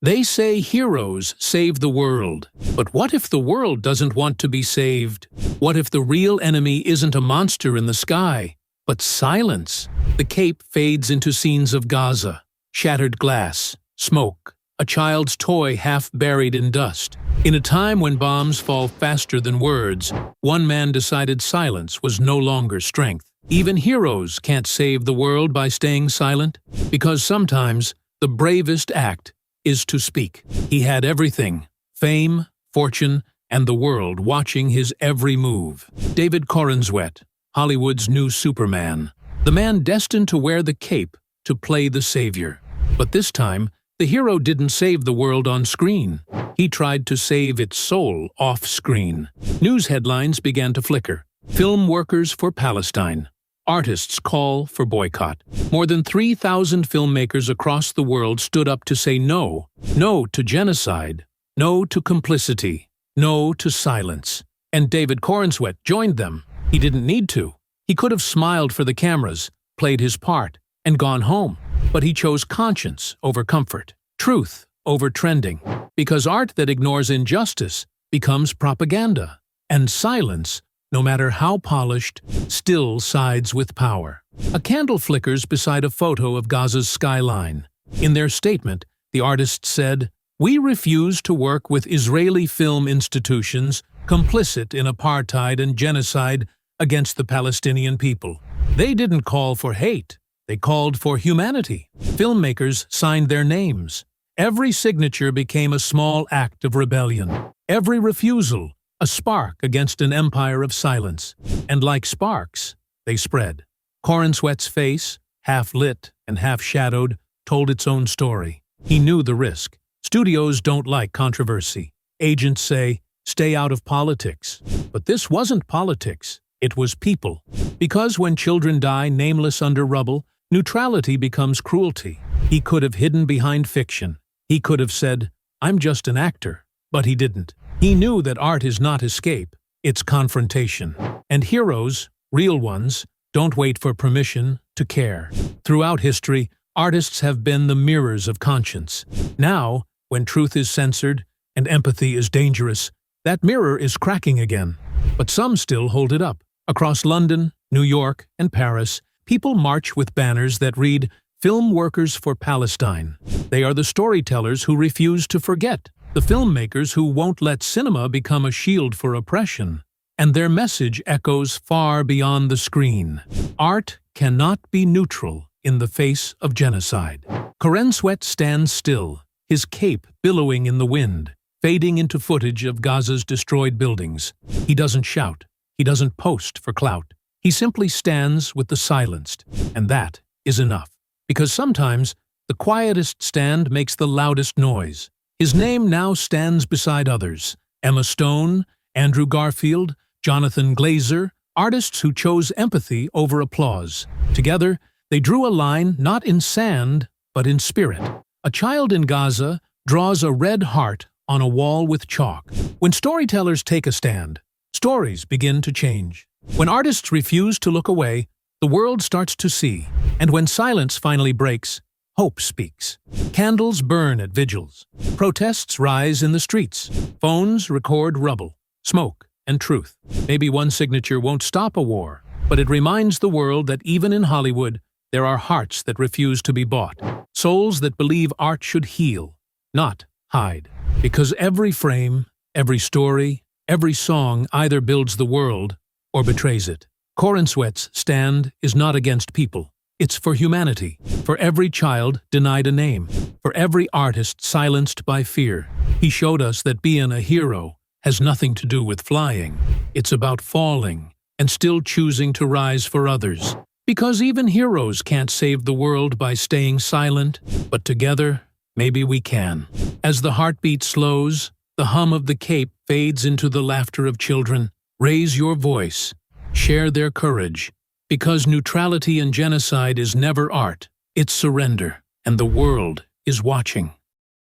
They say heroes save the world. But what if the world doesn't want to be saved? What if the real enemy isn't a monster in the sky, but silence? The cape fades into scenes of Gaza, shattered glass, smoke, a child's toy half buried in dust. In a time when bombs fall faster than words, one man decided silence was no longer strength. Even heroes can't save the world by staying silent, because sometimes the bravest act is to speak. He had everything: fame, fortune, and the world watching his every move. David Corenswet, Hollywood's new Superman, the man destined to wear the cape to play the savior. But this time, the hero didn't save the world on screen. He tried to save its soul off-screen. News headlines began to flicker. Filmworkers for Palestine. Artists call for boycott. More than 3,000 filmmakers across the world stood up to say no. No to genocide. No to complicity. No to silence. And David Corenswet joined them. He didn't need to. He could have smiled for the cameras, played his part, and gone home. But he chose conscience over comfort, truth over trending, because art that ignores injustice becomes propaganda, and silence, no matter how polished, still sides with power. A candle flickers beside a photo of Gaza's skyline. In their statement, the artists said, "We refuse to work with Israeli film institutions complicit in apartheid and genocide against the Palestinian people." They didn't call for hate. They called for humanity. Filmmakers signed their names. Every signature became a small act of rebellion. Every refusal, a spark against an empire of silence. And like sparks, they spread. Corenswet's face, half lit and half shadowed, told its own story. He knew the risk. Studios don't like controversy. Agents say, stay out of politics. But this wasn't politics. It was people. Because when children die nameless under rubble, neutrality becomes cruelty. He could have hidden behind fiction. He could have said, I'm just an actor. But he didn't. He knew that art is not escape, it's confrontation. And heroes, real ones, don't wait for permission to care. Throughout history, artists have been the mirrors of conscience. Now, when truth is censored and empathy is dangerous, that mirror is cracking again. But some still hold it up. Across London, New York, and Paris, people march with banners that read, Filmworkers for Palestine. They are the storytellers who refuse to forget, the filmmakers who won't let cinema become a shield for oppression. And their message echoes far beyond the screen. Art cannot be neutral in the face of genocide. Corenswet stands still, his cape billowing in the wind, fading into footage of Gaza's destroyed buildings. He doesn't shout. He doesn't post for clout. He simply stands with the silenced, and that is enough. Because sometimes, the quietest stand makes the loudest noise. His name now stands beside others: Emma Stone, Andrew Garfield, Jonathan Glazer, artists who chose empathy over applause. Together, they drew a line not in sand, but in spirit. A child in Gaza draws a red heart on a wall with chalk. When storytellers take a stand, stories begin to change. When artists refuse to look away, the world starts to see. And when silence finally breaks, hope speaks. Candles burn at vigils. Protests rise in the streets. Phones record rubble, smoke, and truth. Maybe one signature won't stop a war, but it reminds the world that even in Hollywood, there are hearts that refuse to be bought. Souls that believe art should heal, not hide. Because every frame, every story, every song either builds the world or betrays it. Corenswet's stand is not against people. It's for humanity, for every child denied a name, for every artist silenced by fear. He showed us that being a hero has nothing to do with flying. It's about falling and still choosing to rise for others. Because even heroes can't save the world by staying silent, but together, maybe we can. As the heartbeat slows, the hum of the cape fades into the laughter of children. Raise your voice. Share their courage. Because neutrality and genocide is never art, it's surrender, and the world is watching.